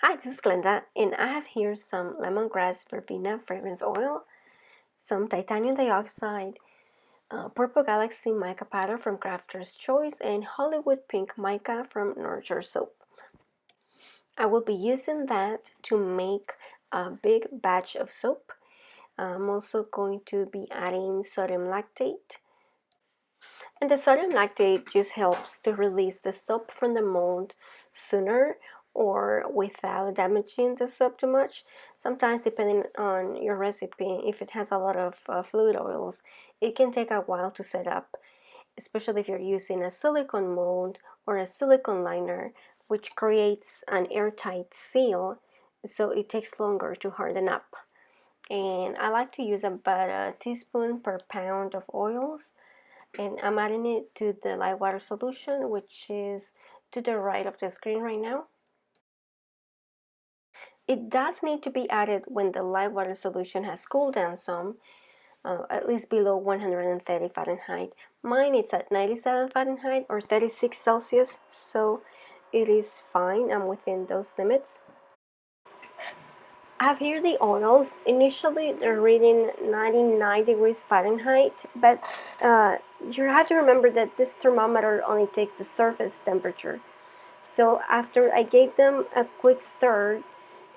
Hi, this is Glenda, and I have here some lemongrass verbena fragrance oil, some titanium dioxide, purple galaxy mica powder from Crafter's Choice, and Hollywood pink mica from Nurture Soap. I will be using that to make a big batch of soap. I'm also going to be adding sodium lactate. And the sodium lactate just helps to release the soap from the mold sooner or without damaging the soap too much. Sometimes, depending on your recipe, if it has a lot of fluid oils, it can take a while to set up, especially if you're using a silicone mold or a silicone liner, which creates an airtight seal, so it takes longer to harden up. And I like to use about a teaspoon per pound of oils, and I'm adding it to the light water solution, which is to the right of the screen right now. It does need to be added when the light water solution has cooled down some, at least below 130 Fahrenheit. Mine is at 97 Fahrenheit or 36 Celsius, so it is fine. I'm within those limits. I have here the oils. Initially, they're reading 99 degrees Fahrenheit, but you have to remember that this thermometer only takes the surface temperature. So after I gave them a quick stir,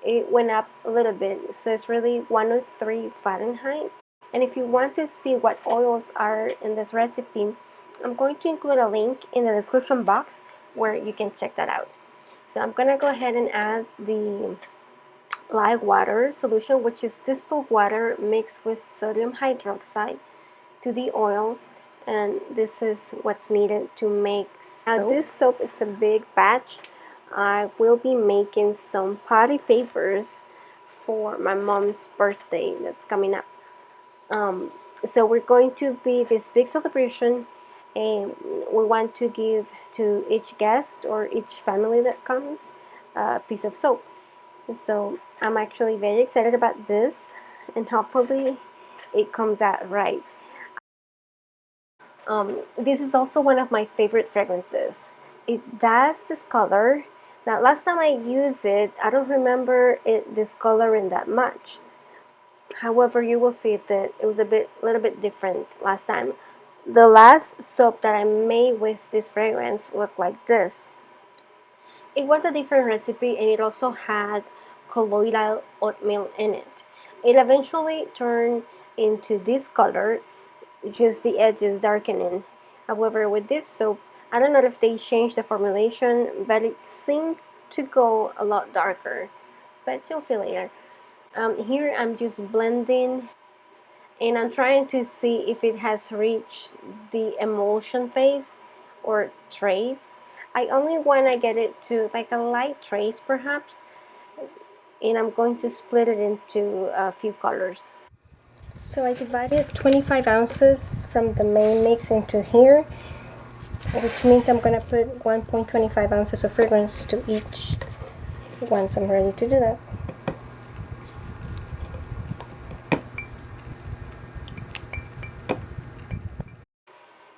it went up a little bit. So it's really 103 Fahrenheit. And if you want to see what oils are in this recipe, I'm going to include a link in the description box where you can check that out. So I'm going to go ahead and add the light water solution, which is distilled water mixed with sodium hydroxide, to the oils, and this is what's needed to make soap. Now this soap, it's a big batch. I will be making some party favors for my mom's birthday that's coming up. So we're going to be this big celebration, and we want to give to each guest or each family that comes a piece of soap. So I'm actually very excited about this, and hopefully it comes out right. This is also one of my favorite fragrances. It does discolor. Now, last time I used it, I don't remember it discoloring that much. However, you will see that it was a little bit different last time. The last soap that I made with this fragrance looked like this. It was a different recipe, and it also had colloidal oatmeal in it. It eventually turned into this color, just the edges darkening. However, with this soap, I don't know if they changed the formulation, but it seemed to go a lot darker. But you'll see later. Here I'm just blending, and I'm trying to see if it has reached the emulsion phase or trace. I only want to get it to like a light trace perhaps, and I'm going to split it into a few colors. So I divided 25 ounces from the main mix into here, which means I'm going to put 1.25 ounces of fragrance to each once I'm ready to do that.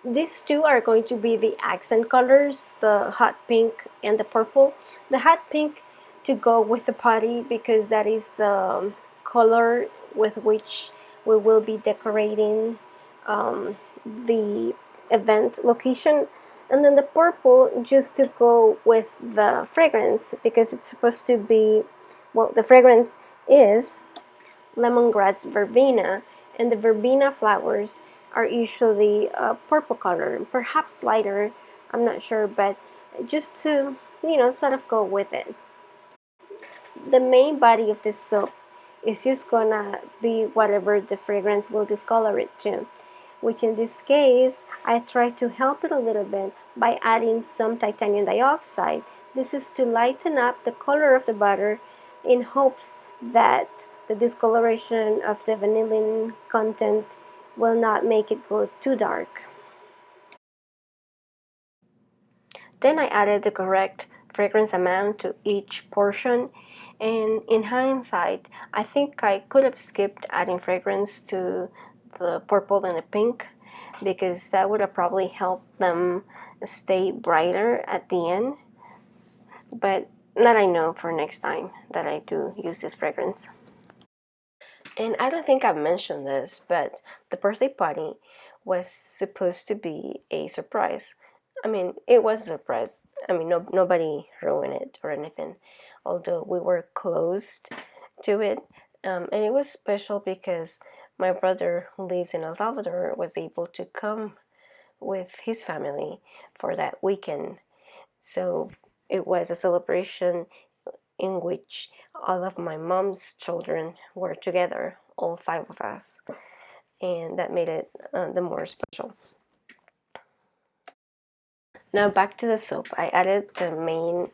These two are going to be the accent colors, the hot pink and the purple. The hot pink to go with the party because that is the color with which we will be decorating the event location, and then the purple just to go with the fragrance because it's supposed to be, well, the fragrance is lemongrass verbena, and the verbena flowers are usually a purple color, perhaps lighter, I'm not sure, but just to, sort of go with it. The main body of this soap is just gonna be whatever the fragrance will discolor it to, which in this case, I try to help it a little bit by adding some titanium dioxide. This is to lighten up the color of the butter in hopes that the discoloration of the vanillin content will not make it go too dark. Then I added the correct fragrance amount to each portion, and in hindsight, I think I could have skipped adding fragrance to the purple and the pink because that would have probably helped them stay brighter at the end. But that I know for next time that I do use this fragrance. And I don't think I've mentioned this, but the birthday party was supposed to be a surprise. I mean, it was a surprise. I mean, nobody ruined it or anything, although we were closed to it. And it was special because my brother, who lives in El Salvador, was able to come with his family for that weekend. So it was a celebration in which all of my mom's children were together, all five of us, and that made it the more special. Now back to the soap. I added the main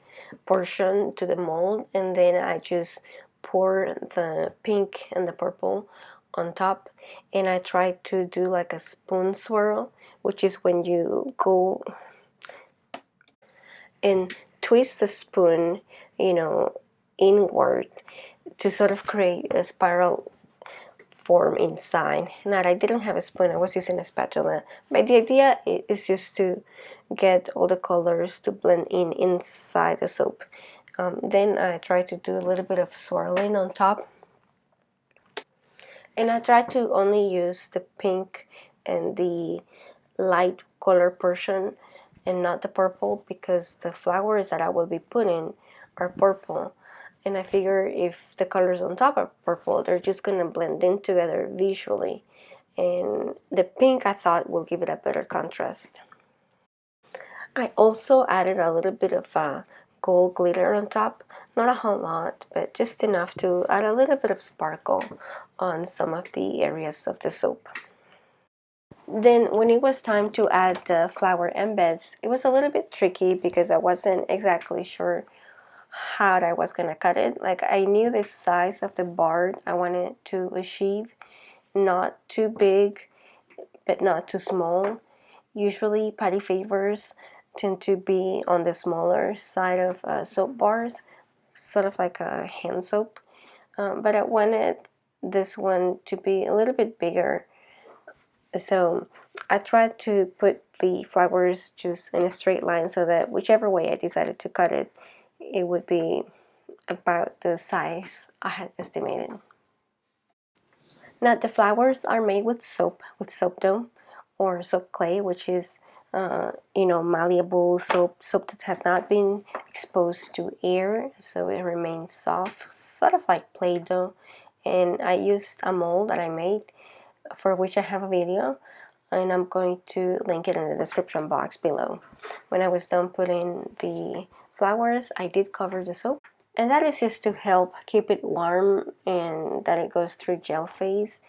portion to the mold, and then I just pour the pink and the purple on top, and I try to do like a spoon swirl, which is when you go and twist the spoon, you know, inward to sort of create a spiral form inside. Now I didn't have a spoon, I was using a spatula, but the idea is just to get all the colors to blend in inside the soap. Then I try to do a little bit of swirling on top, and I try to only use the pink and the light color portion and not the purple, because the flowers that I will be putting are purple, and I figure if the colors on top are purple, they're just gonna blend in together visually, and the pink I thought will give it a better contrast. I also added a little bit of gold glitter on top, not a whole lot, but just enough to add a little bit of sparkle on some of the areas of the soap. Then when it was time to add the flower embeds, it was a little bit tricky because I wasn't exactly sure how I was gonna cut it. Like, I knew the size of the bar I wanted to achieve, not too big but not too small. Usually patty favors tend to be on the smaller side of soap bars, sort of like a hand soap, but I wanted this one to be a little bit bigger. So I tried to put the flowers just in a straight line so that whichever way I decided to cut it, it would be about the size I had estimated. Now the flowers are made with soap dough or soap clay, which is malleable soap that has not been exposed to air, so it remains soft, sort of like Play-Doh. And I used a mold that I made, for which I have a video, and I'm going to link it in the description box below. When I was done putting the flowers, I did cover the soap, and that is just to help keep it warm and that it goes through gel phase,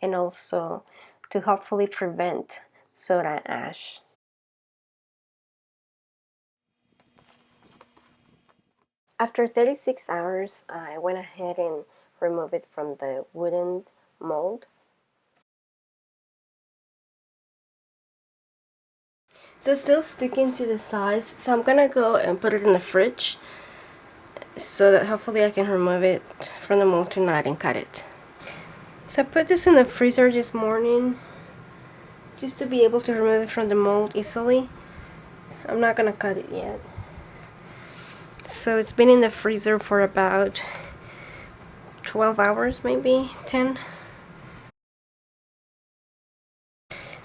and also to hopefully prevent soda ash. After 36 hours, I went ahead and removed it from the wooden mold. So still sticking to the size, so I'm gonna go and put it in the fridge so that hopefully I can remove it from the mold tonight and cut it. So I put this in the freezer this morning just to be able to remove it from the mold easily. I'm not gonna cut it yet. So it's been in the freezer for about 12 hours, maybe 10.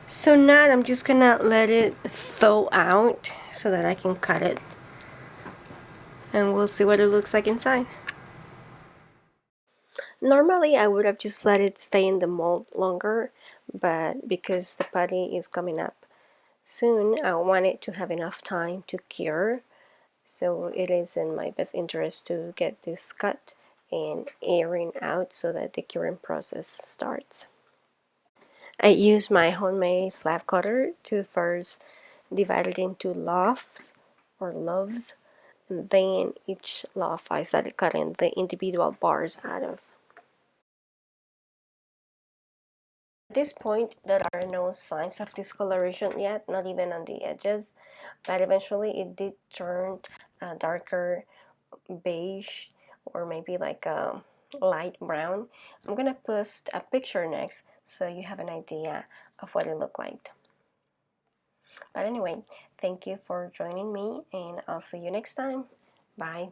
So now I'm just gonna let it thaw out so that I can cut it, and we'll see what it looks like inside. Normally I would have just let it stay in the mold longer, but because the patty is coming up soon, I want it to have enough time to cure, so it is in my best interest to get this cut and airing out so that the curing process starts. I use my homemade slab cutter to first divide it into loaves or loaves, and then each loaf I started cutting the individual bars out of. At this point, there are no signs of discoloration yet, not even on the edges, but eventually it did turn a darker beige or maybe like a light brown. I'm gonna post a picture next so you have an idea of what it looked like. But anyway, thank you for joining me, and I'll see you next time. Bye.